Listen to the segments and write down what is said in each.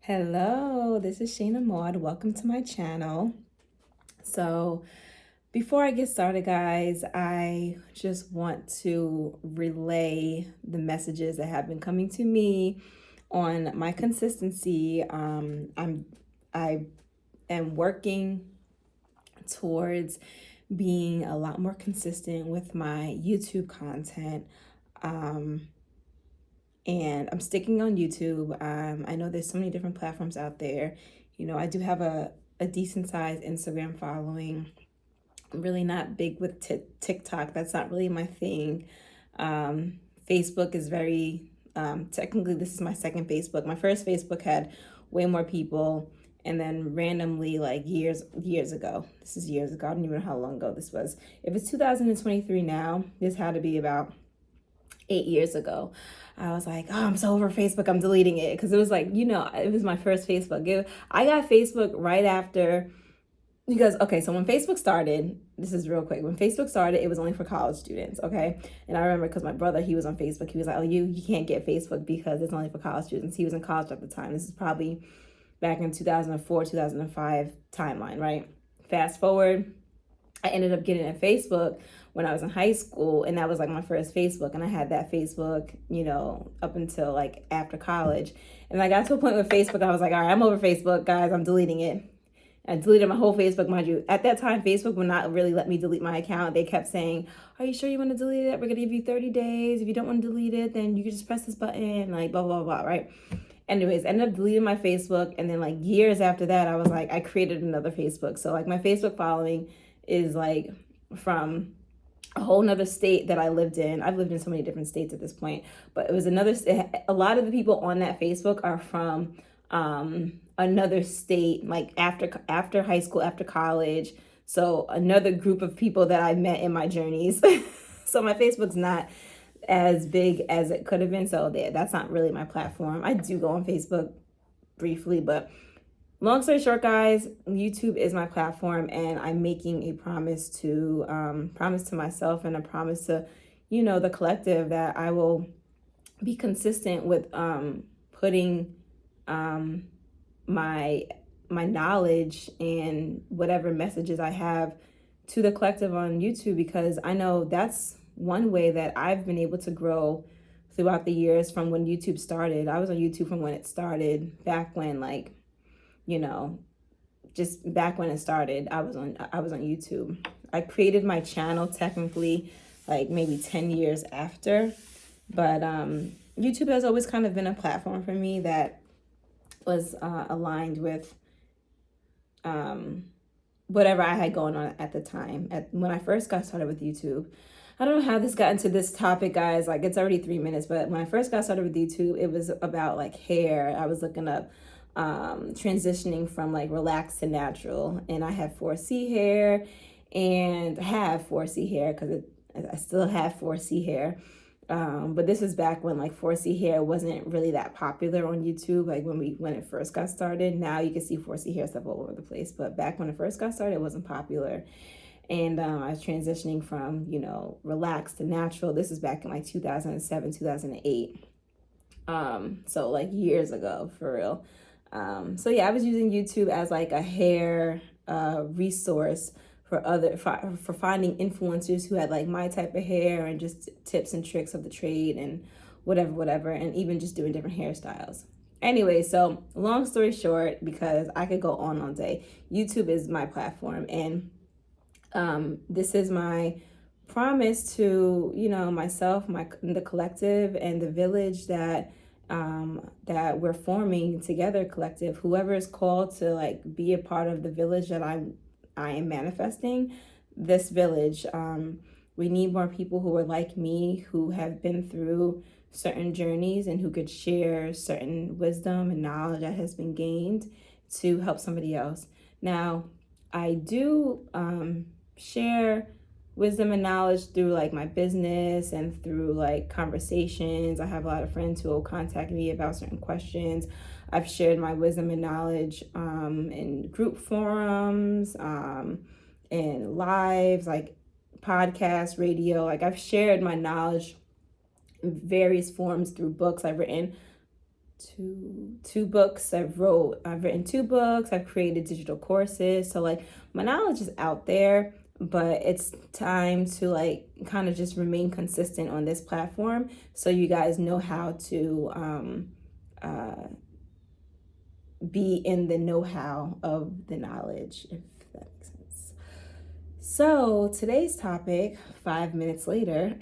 Hello, this is Shayna Maud. Welcome to my channel. So, before I get started, guys, I just want to relay the messages that have been coming to me on my consistency. I am working towards being a lot more consistent with my YouTube content. Um, and I'm sticking on YouTube. I know there's so many different platforms out there. I do have a decent sized Instagram following. I'm really not big with TikTok. That's not really my thing. Facebook is very, technically, this is my second Facebook. My first Facebook had way more people. And then randomly, like years ago, this is years ago. I don't even know how long ago this was. If it's 2023 now, this had to be about 8 years ago. I was like, oh, I'm so over Facebook. I'm deleting it because it was like, it was my first Facebook. I got Facebook right after because okay, so when Facebook started, this is real quick. When Facebook started, it was only for college students, okay? And I remember because my brother, he was on Facebook. He was like, oh, you can't get Facebook because it's only for college students. He was in college at the time. This is probably back in 2004, 2005 timeline, right? Fast forward, I ended up getting a Facebook when I was in high school, and that was like my first Facebook, and I had that Facebook, up until like after college. And I got to a point with Facebook, I was like, all right, I'm over Facebook, guys, I'm deleting it. I deleted my whole Facebook, mind you. At that time, Facebook would not really let me delete my account. They kept saying, are you sure you want to delete it? We're going to give you 30 days. If you don't want to delete it, then you can just press this button, like blah, blah, blah, right? Anyways, ended up deleting my Facebook. And then like years after that, I was like, I created another Facebook. So like my Facebook following is like from a whole nother state that I lived in. I've lived in so many different states at this point, but it was a lot of the people on that Facebook are from another state, like after high school, after college. So another group of people that I met in my journeys. So my Facebook's not as big as it could have been. So that's not really my platform. I do go on Facebook briefly, but long story short, guys, YouTube is my platform, and I'm making a promise to myself and a promise to, the collective that I will be consistent with putting my knowledge and whatever messages I have to the collective on YouTube, because I know that's one way that I've been able to grow throughout the years from when YouTube started. I was on YouTube from when it started, back when just back when it started, I was on YouTube. I created my channel technically like maybe 10 years after, but YouTube has always kind of been a platform for me that was aligned with whatever I had going on at the time. When I first got started with YouTube, I don't know how this got into this topic, guys. Like, it's already 3 minutes, but when I first got started with YouTube, it was about like hair. I was looking up transitioning from like relaxed to natural, and I had 4C hair and have 4C hair because I still have 4C hair. But this was back when like 4C hair wasn't really that popular on YouTube. Like when it first got started. Now you can see 4C hair stuff all over the place, but back when it first got started, it wasn't popular. And I was transitioning from relaxed to natural. This is back in like 2007, 2008. So like years ago, for real. So yeah, I was using YouTube as like a hair resource for finding influencers who had like my type of hair, and just tips and tricks of the trade and whatever, and even just doing different hairstyles. Anyway, so long story short, because I could go on all day, YouTube is my platform, and this is my promise to myself, the collective, and the village that we're forming together, collective, whoever is called to like be a part of the village that I am manifesting, this village. We need more people who are like me, who have been through certain journeys and who could share certain wisdom and knowledge that has been gained to help somebody else. Now, I do share wisdom and knowledge through like my business and through like conversations. I have a lot of friends who will contact me about certain questions. I've shared my wisdom and knowledge in group forums, in lives, like podcasts, radio. Like, I've shared my knowledge in various forms through books. I've written two books. I've written 2 books. I've created digital courses. So like my knowledge is out there, but it's time to like kind of just remain consistent on this platform so you guys know how to be in the know-how of the knowledge, if that makes sense. So today's topic, 5 minutes later,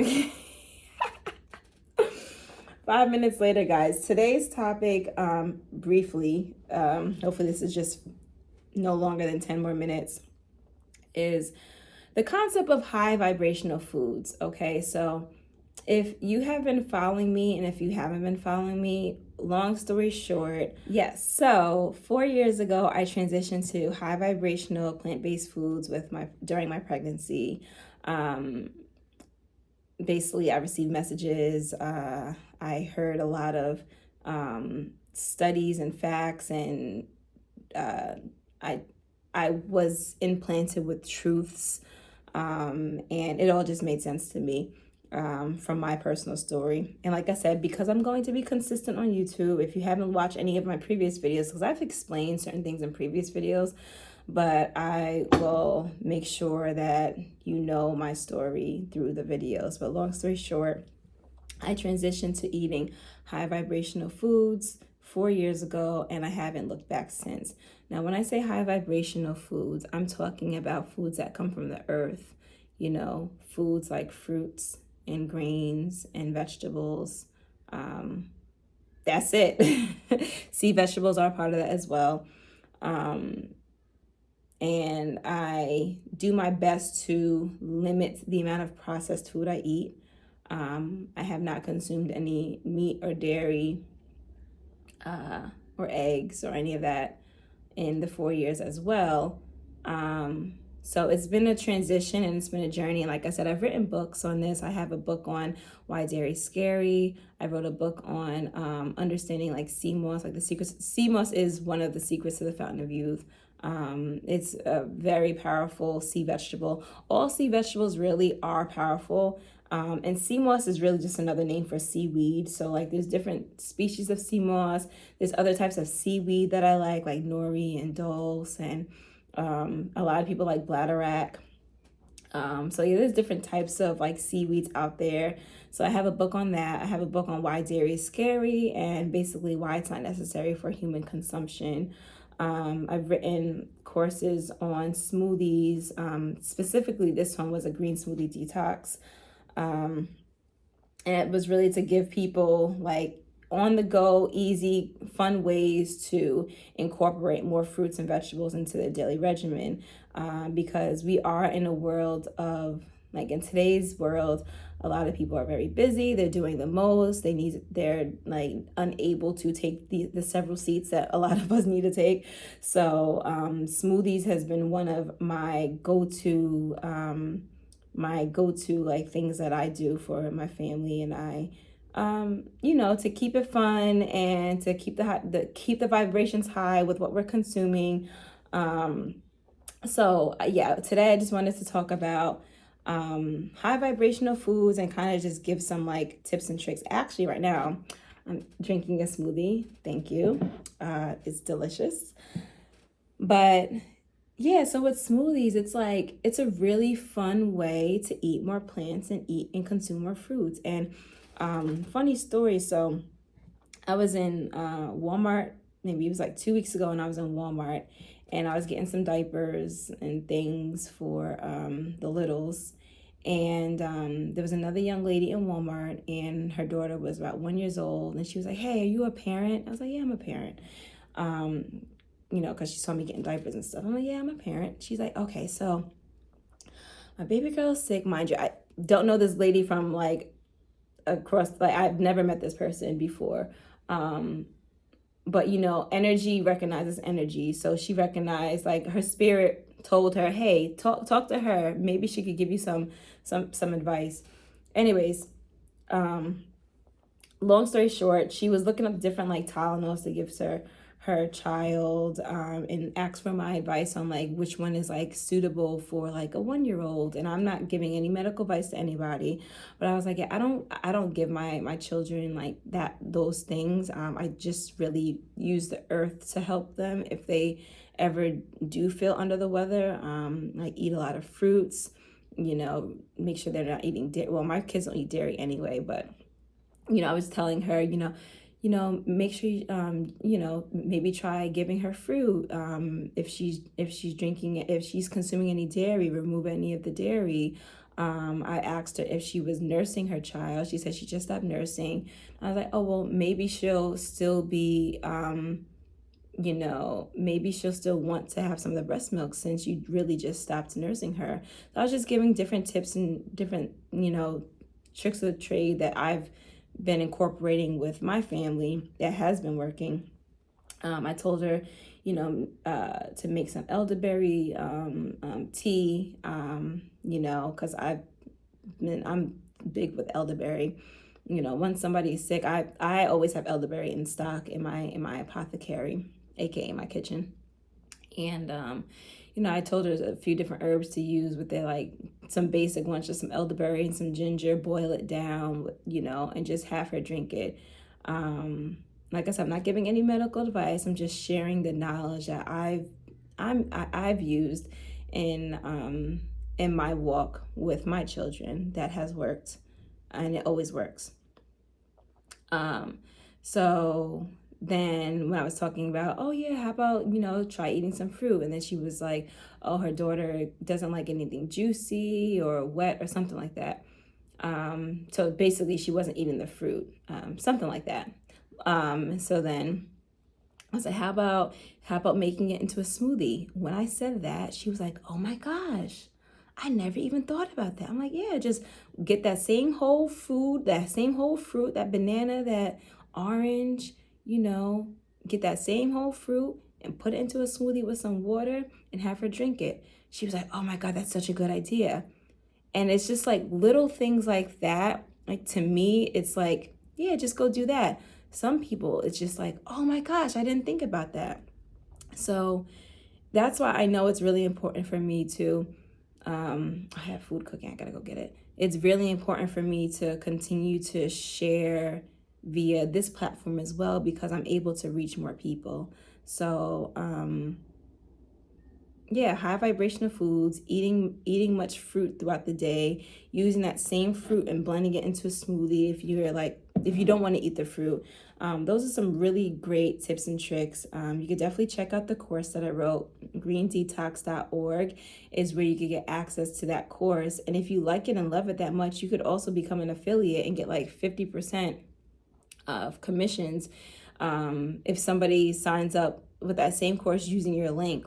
5 minutes later, guys, today's topic, briefly, hopefully this is just no longer than 10 more minutes, is the concept of high vibrational foods. Okay, so if you have been following me and if you haven't been following me, long story short, yes. So 4 years ago, I transitioned to high vibrational plant-based foods during my pregnancy. Basically, I received messages. I heard a lot of studies and facts, and I was implanted with truths, and it all just made sense to me. From my personal story. And like I said, because I'm going to be consistent on YouTube, if you haven't watched any of my previous videos, because I've explained certain things in previous videos, but I will make sure that you know my story through the videos. But long story short, I transitioned to eating high vibrational foods 4 years ago, and I haven't looked back since. Now, when I say high vibrational foods, I'm talking about foods that come from the earth, foods like fruits and grains and vegetables. That's it. Sea vegetables are part of that as well. And I do my best to limit the amount of processed food I eat. I have not consumed any meat or dairy or eggs or any of that in the 4 years as well. So it's been a transition and it's been a journey. And like I said, I've written books on this. I have a book on why dairy's scary. I wrote a book on understanding like sea moss, like the secrets. Sea moss is one of the secrets to the fountain of youth. It's a very powerful sea vegetable. All sea vegetables really are powerful. And sea moss is really just another name for seaweed. So like there's different species of sea moss. There's other types of seaweed that I like nori and dulse, and a lot of people like bladderwrack. So yeah, there's different types of like seaweeds out there. So I have a book on that. I have a book on why dairy is scary and basically why it's not necessary for human consumption. I've written courses on smoothies. Specifically, this one was a green smoothie detox. And it was really to give people like on the go, easy, fun ways to incorporate more fruits and vegetables into their daily regimen. Because we are in a world of, like in today's world, a lot of people are very busy. They're doing the most. They're like unable to take the several seats that a lot of us need to take. So smoothies has been one of my go-to like things that I do for my family and I, to keep it fun and to keep the vibrations high with what we're consuming. So yeah, today I just wanted to talk about high vibrational foods and kind of just give some like tips and tricks. Actually, right now I'm drinking a smoothie. Thank you. It's delicious. But yeah, so with smoothies, it's a really fun way to eat more plants and eat and consume more fruits. And funny story, so I was in Walmart, maybe it was like 2 weeks ago, and I was in Walmart and I was getting some diapers and things for the littles. And there was another young lady in Walmart, and her daughter was about 1 year old, and she was like, "Hey, are you a parent?" I was like, "Yeah, I'm a parent." Because she saw me getting diapers and stuff. I'm like, "Yeah, I'm a parent." She's like, "Okay, so my baby girl is sick." Mind you, I don't know this lady from like across, like I've never met this person before. But energy recognizes energy. So she recognized, like her spirit told her, "Hey, talk to her. Maybe she could give you some advice." Anyways, long story short, she was looking up different like Tylenols to give her child, and asked for my advice on like which one is like suitable for like a 1 year old. And I'm not giving any medical advice to anybody, but I was like, yeah, I don't give my children like those things. I just really use the earth to help them if they ever do feel under the weather. Like eat a lot of fruits, make sure they're not eating dairy. Well, my kids don't eat dairy anyway, but I was telling her, make sure maybe try giving her fruit. If she's drinking, if she's consuming any dairy, remove any of the dairy. I asked her if she was nursing her child. She said she just stopped nursing. I was like, oh well, maybe she'll still be, maybe she'll still want to have some of the breast milk since you really just stopped nursing her. So I was just giving different tips and different, tricks of the trade that I've been incorporating with my family that has been working. I told her, to make some elderberry tea, because I'm big with elderberry. When somebody is sick, I always have elderberry in stock in my apothecary, aka my kitchen. And I told her a few different herbs to use with their like some basic ones, just some elderberry and some ginger, boil it down, and just have her drink it. Like I said, I'm not giving any medical advice. I'm just sharing the knowledge that I've used in my walk with my children that has worked, and it always works. So then when I was talking about, oh yeah, how about, try eating some fruit? And then she was like, oh, her daughter doesn't like anything juicy or wet or something like that. So basically she wasn't eating the fruit, something like that. So then I was like, how about making it into a smoothie? When I said that, she was like, oh my gosh, I never even thought about that. I'm like, yeah, just get that same whole food, that same whole fruit, that banana, that orange, get that same whole fruit and put it into a smoothie with some water and have her drink it. She was like, oh my God, that's such a good idea. And it's just like little things like that. Like to me, it's like, yeah, just go do that. Some people, it's just like, oh my gosh, I didn't think about that. So that's why I know it's really important for me to, I have food cooking, I gotta go get it. It's really important for me to continue to share via this platform as well, because I'm able to reach more people. So, yeah, high vibrational foods, eating much fruit throughout the day, using that same fruit and blending it into a smoothie if you don't want to eat the fruit. Those are some really great tips and tricks. You could definitely check out the course that I wrote. greendetox.org is where you could get access to that course. And if you like it and love it that much, you could also become an affiliate and get like 50% of commissions if somebody signs up with that same course using your link.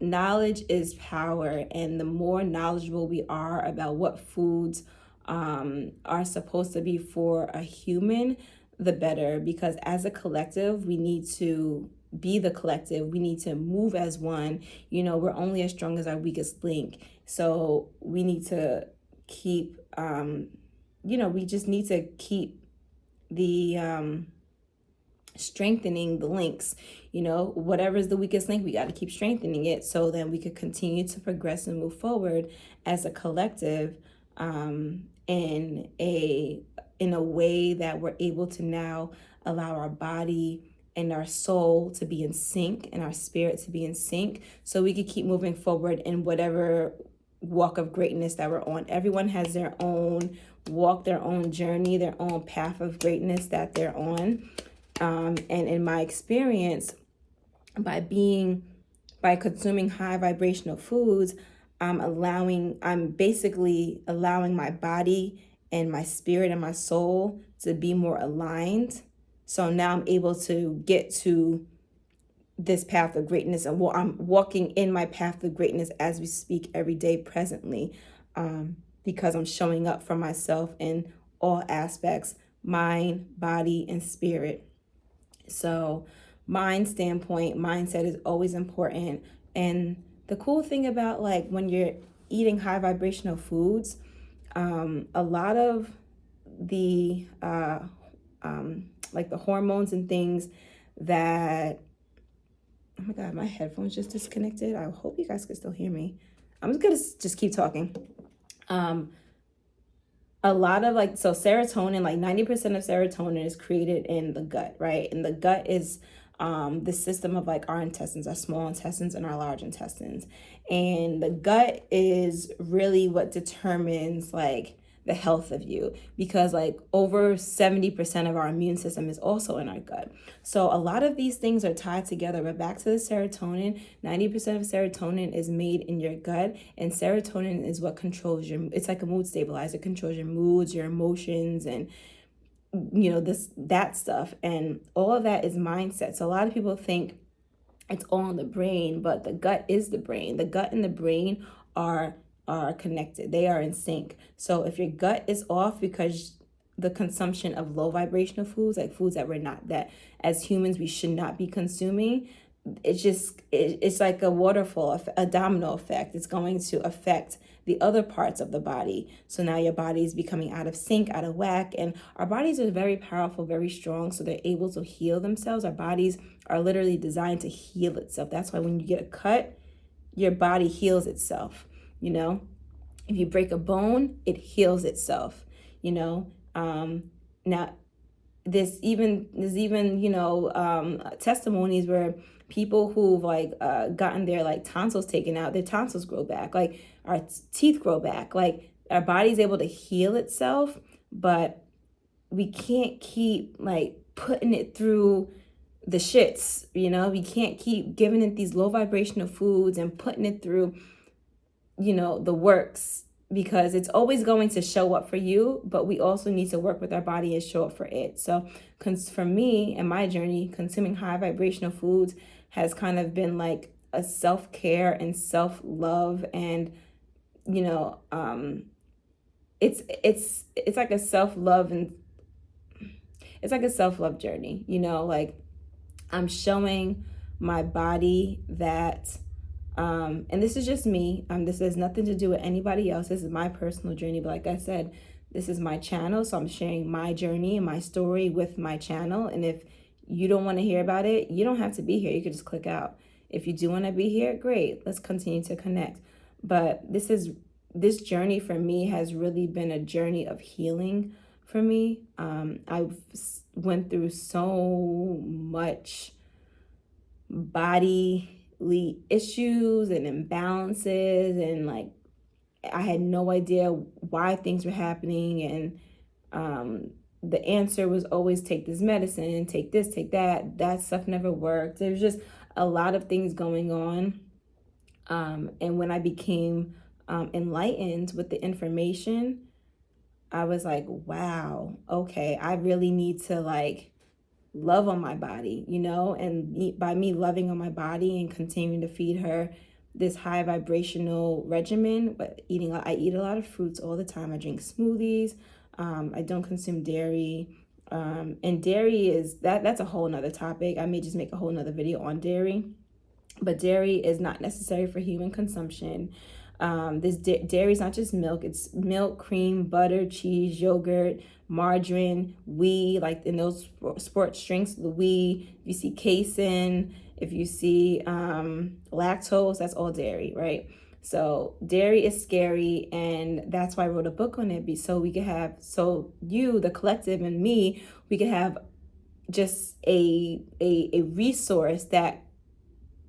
Knowledge is power, and the more knowledgeable we are about what foods are supposed to be for a human, the better, because as a collective, we need to be the collective. We need to move as one. We're only as strong as our weakest link. So we need to keep, we just need to keep the strengthening the links. Whatever is the weakest link, we got to keep strengthening it so then we could continue to progress and move forward as a collective, in a way that we're able to now allow our body and our soul to be in sync and our spirit to be in sync, so we could keep moving forward in whatever walk of greatness that we're on. Everyone has their own walk, their own journey, their own path of greatness that they're on. And in my experience, by consuming high vibrational foods, I'm basically allowing my body and my spirit and my soul to be more aligned. So now I'm able to get to this path of greatness, and I'm walking in my path of greatness as we speak every day presently, because I'm showing up for myself in all aspects, mind, body, and spirit. So mindset is always important. And the cool thing about when you're eating high vibrational foods, a lot of like the hormones and things that, oh my God, my headphones just disconnected. I hope you guys can still hear me. I'm just gonna just keep talking. A lot of like, so serotonin, like 90% of serotonin is created in the gut, right? And the gut is the system of like our intestines, our small intestines and our large intestines. And the gut is really what determines like the health of you, because like over 70% of our immune system is also in our gut. So a lot of these things are tied together. But back to the serotonin, 90% of serotonin is made in your gut, and serotonin is what controls it's like a mood stabilizer. It controls your moods, your emotions, and that stuff. And all of that is mindset. So a lot of people think it's all in the brain, but the gut is the brain. The gut and the brain are connected. They are in sync. So if your gut is off because the consumption of low vibrational foods, like foods that as humans we should not be consuming, it's like a waterfall, a domino effect. It's going to affect the other parts of the body. So now your body is becoming out of sync, out of whack. And our bodies are very powerful, very strong, so they're able to heal themselves. Our bodies are literally designed to heal itself. That's why when you get a cut, your body heals itself. If you break a bone, it heals itself. Now there's even testimonies where people who've like gotten their like tonsils taken out, their tonsils grow back, like our teeth grow back, like our body's able to heal itself. But we can't keep like putting it through the shits. We can't keep giving it these low vibrational foods and putting it through the works, because it's always going to show up for you, but we also need to work with our body and show up for it. So for me and my journey, consuming high vibrational foods has kind of been like a self-care and self-love. And it's like a self-love, and it's like a self-love journey. Like I'm showing my body that and this is just me. This has nothing to do with anybody else. This is my personal journey. But like I said, this is my channel. So I'm sharing my journey and my story with my channel. And if you don't want to hear about it, you don't have to be here. You could just click out. If you do want to be here, great. Let's continue to connect. But this journey for me has really been a journey of healing for me. I went through so much bodily issues and imbalances, and like I had no idea why things were happening. And the answer was always take this medicine, take this, take that. That stuff never worked. There was just a lot of things going on. And when I became enlightened with the information, I was like, wow, okay, I really need to like love on my body, and by me loving on my body and continuing to feed her this high vibrational regimen, but I eat a lot of fruits all the time. I drink smoothies. I don't consume dairy. And dairy that's a whole nother topic. I may just make a whole nother video on dairy, but dairy is not necessary for human consumption. Dairy is not just milk. It's milk, cream, butter, cheese, yogurt, margarine, whey, like in those sports drinks, the whey. If you see casein, if you see lactose, that's all dairy, right? So dairy is scary, and that's why I wrote a book on it. So we could have, so you, the collective, and me, we could have just a resource that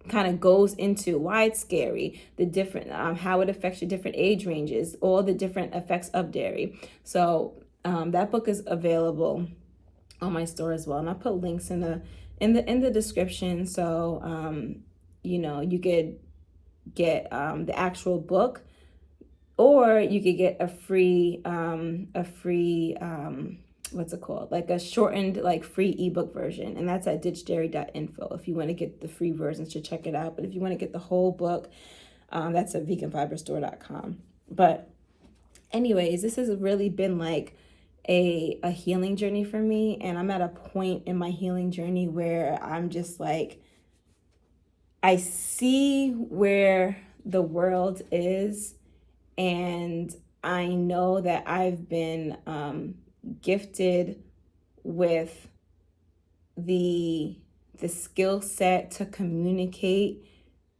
kind of goes into why it's scary, the different how it affects your different age ranges, all the different effects of dairy. So that book is available on my store as well, and I'll put links in the description. So you could get the actual book, or you could get a free what's it called, like a shortened like free ebook version, and that's at ditchdairy.info if you want to get the free versions to check it out. But if you want to get the whole book, that's at veganfiberstore.com. But anyways, this has really been like a healing journey for me, and I'm at a point in my healing journey where I'm just like, I see where the world is, and I know that I've been gifted with the skill set to communicate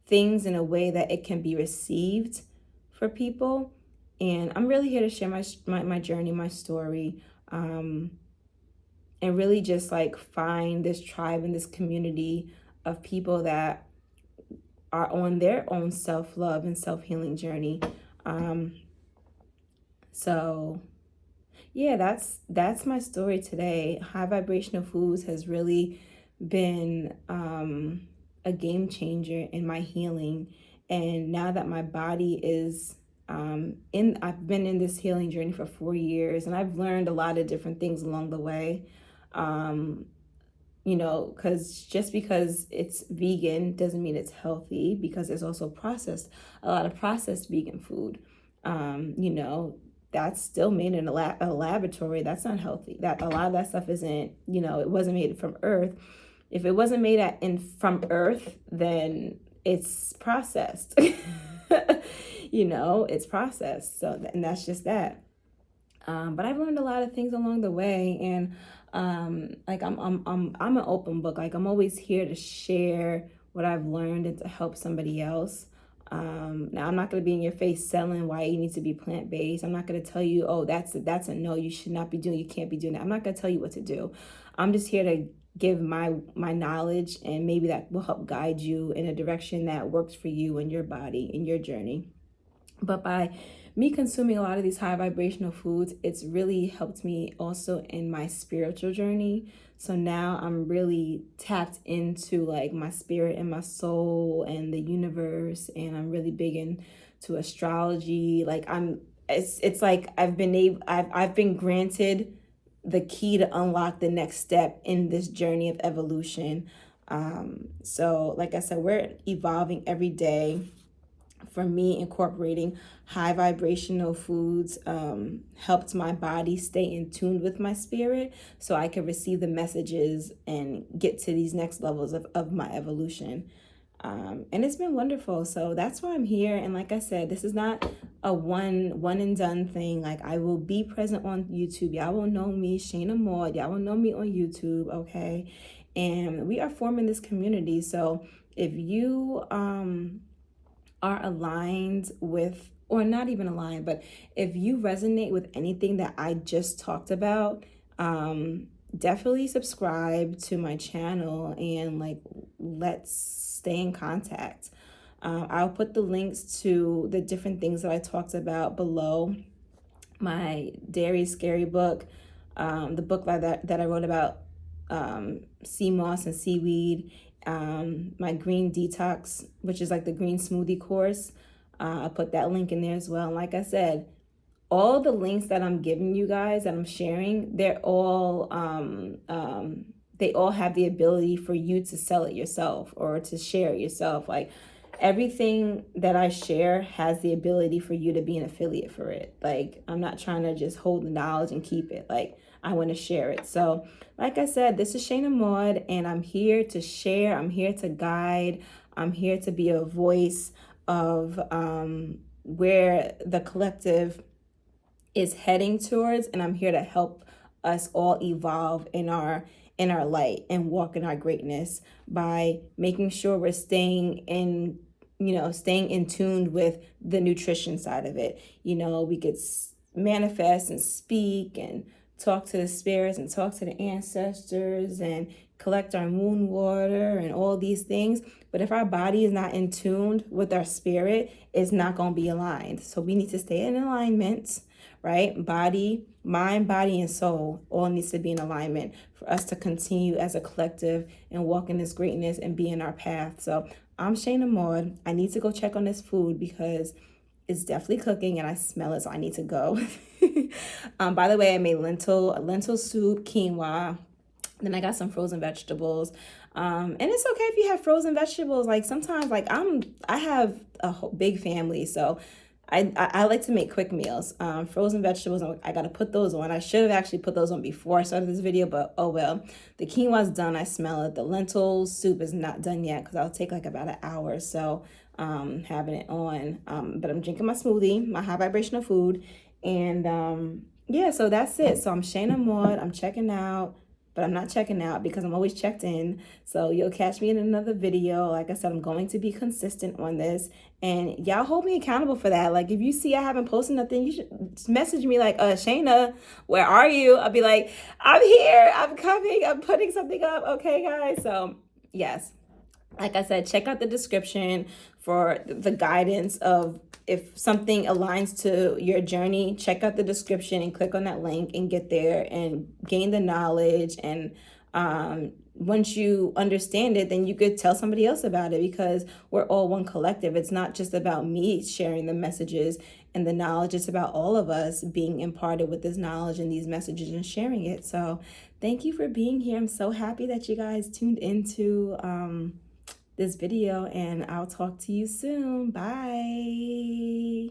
things in a way that it can be received for people. And I'm really here to share my journey, my story, and really just like find this tribe and this community of people that are on their own self-love and self-healing journey. So yeah, that's my story today. High vibrational foods has really been a game changer in my healing. And now that my body is I've been in this healing journey for 4 years, and I've learned a lot of different things along the way. Because just because it's vegan doesn't mean it's healthy, because there's also a lot of processed vegan food. That's still made in a laboratory. That's not healthy. That a lot of that stuff isn't, it wasn't made from earth. If it wasn't made from earth, then it's processed. It's processed. So, and that's just that. But I've learned a lot of things along the way, and like I'm an open book. Like I'm always here to share what I've learned and to help somebody else. Now I'm not going to be in your face selling why you need to be plant-based. I'm not going to tell you, oh, that's a no, you should not be doing, you can't be doing that. I'm not going to tell you what to do. I'm just here to give my knowledge, and maybe that will help guide you in a direction that works for you and your body and your journey. But by me consuming a lot of these high vibrational foods, it's really helped me also in my spiritual journey. So now I'm really tapped into like my spirit and my soul and the universe, and I'm really big into astrology. Like it's like I've been granted the key to unlock the next step in this journey of evolution. So like I said, we're evolving every day. For me, incorporating high vibrational foods helped my body stay in tune with my spirit, so I could receive the messages and get to these next levels of my evolution. And it's been wonderful. So that's why I'm here. And like I said, this is not a one and done thing. Like, I will be present on YouTube. Y'all will know me, Shayna Maud. Y'all will know me on YouTube, okay? And we are forming this community. So if you are aligned with, or not even aligned, but if you resonate with anything that I just talked about, definitely subscribe to my channel, and like, let's stay in contact. I'll put the links to the different things that I talked about below. My Dairy Scary book, the book that I wrote about Sea Moss and Seaweed, my green detox, which is like the green smoothie course. I put that link in there as well. And like I said, all the links that I'm giving you guys, that I'm sharing, they all have the ability for you to sell it yourself or to share it yourself. Like, everything that I share has the ability for you to be an affiliate for it. Like, I'm not trying to just hold the knowledge and keep it. Like, I want to share it. So like I said, this is Shayna Maud, and I'm here to share. I'm here to guide. I'm here to be a voice of where the collective is heading towards, and I'm here to help us all evolve in our light and walk in our greatness by making sure we're staying in tune with the nutrition side of it. We could manifest and speak and talk to the spirits and talk to the ancestors and collect our moon water and all these things. But if our body is not in tune with our spirit, it's not going to be aligned. So we need to stay in alignment, right? Body, mind, body, and soul all needs to be in alignment for us to continue as a collective and walk in this greatness and be in our path. So I'm Shayna Maud. I need to go check on this food because it's definitely cooking and I smell it, so I need to go. By the way, I made lentil soup, quinoa. Then I got some frozen vegetables. And it's okay if you have frozen vegetables. Like, sometimes, like, I have a whole big family, so I like to make quick meals. Frozen vegetables, I got to put those on. I should have actually put those on before I started this video, but oh well. The quinoa's done. I smell it. The lentil soup is not done yet because I'll take like about an hour or so having it on. But I'm drinking my smoothie, my high vibrational food. And yeah, so that's it. So I'm Shayna Maud. I'm checking out, but I'm not checking out because I'm always checked in. So you'll catch me in another video. Like I said, I'm going to be consistent on this, and y'all hold me accountable for that. Like if you see I haven't posted nothing, you should message me like, Shayna, where are you? I'll be like, I'm here, I'm coming, I'm putting something up. Okay, guys. So yes, like I said, check out the description for the guidance of if something aligns to your journey. Check out the description and click on that link and get there and gain the knowledge. And once you understand it, then you could tell somebody else about it, because we're all one collective. It's not just about me sharing the messages and the knowledge. It's about all of us being imparted with this knowledge and these messages and sharing it. So thank you for being here. I'm so happy that you guys tuned into this video, and I'll talk to you soon. Bye.